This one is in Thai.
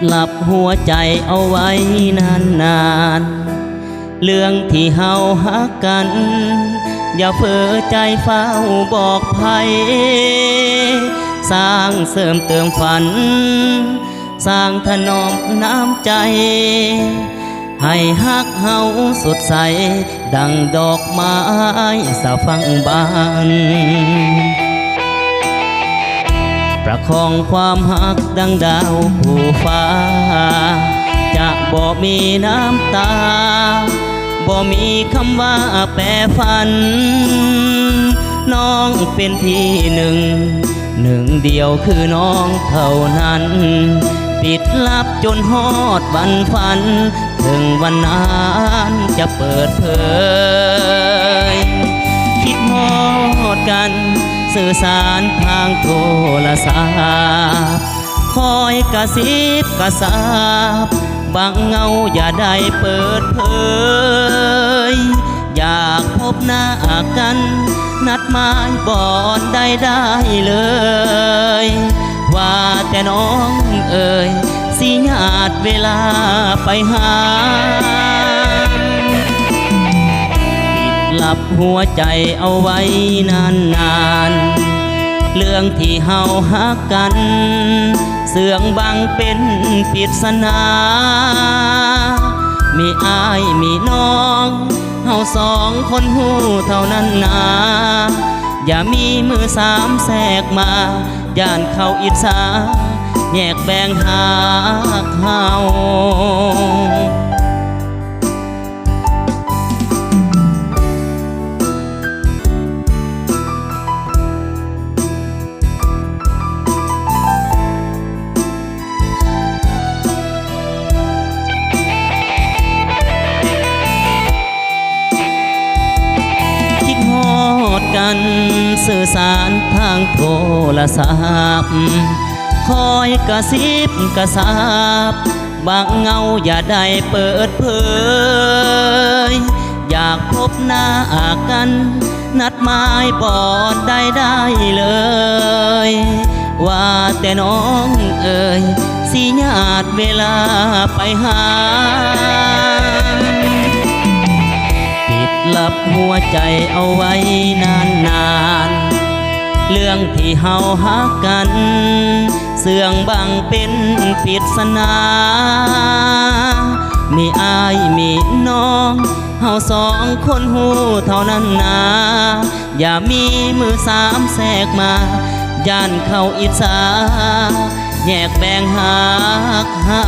หลับหัวใจเอาไว้นานๆเรื่องที่เฮาฮักกันอย่าเฟ้อใจเฝ้าบอกไผสร้างเสริมเติมฝันสร้างถนอมน้ำใจให้ฮักเฮาสดใสดังดอกไม้สะฟังบานประคองความฮักดังดาวผู้ฟ้าจะบ่มีน้ำตาบ่มีคำว่าแปรฝันน้องเป็นที่หนึ่งเดียวคือน้องเท่านั้นปิดลับจนฮอดวันฝันถึงวันนั้นจะเปิดเผยคิดฮอดกันสื่อสารทางโทรศัพท์คอยกระซิบกระซาบบางเงาอย่าได้เปิดเผยอยากพบหน้ากันนัดหมายบ่อนได้เลยว่าแต่น้องเอ่ยสิญาติเวลาไปหาปิดลับหัวใจเอาไว้นานๆเรื่องที่เฮาฮักกันเสื่องบังเป็นปริศนามีอ้ายมีน้องเฮาสองคนหูเท่านั้นนาอย่ามีมือสามแทรกมาย่านเขาอิจฉาแยกแบ่งหากเฮากันสื่อสารทางโทรศัพท์คอยกระซิบกระซาบบางเงาอย่าได้เปิดเผยอยากพบหน้ากันนัดหมายบ่อนได้เลยว่าแต่น้องเอ่ยสิญาติเวลาไปหาหลับหัวใจเอาไว้นานๆเรื่องที่เฮาฮักกันเสื่องบังเป็นปริศนามีอ้ายมีน้องเฮาสองคนหูเท่านั้นนาอย่ามีมือสามแทรกมาย่านเขาอิจฉาแยกแบ่งหักเฮา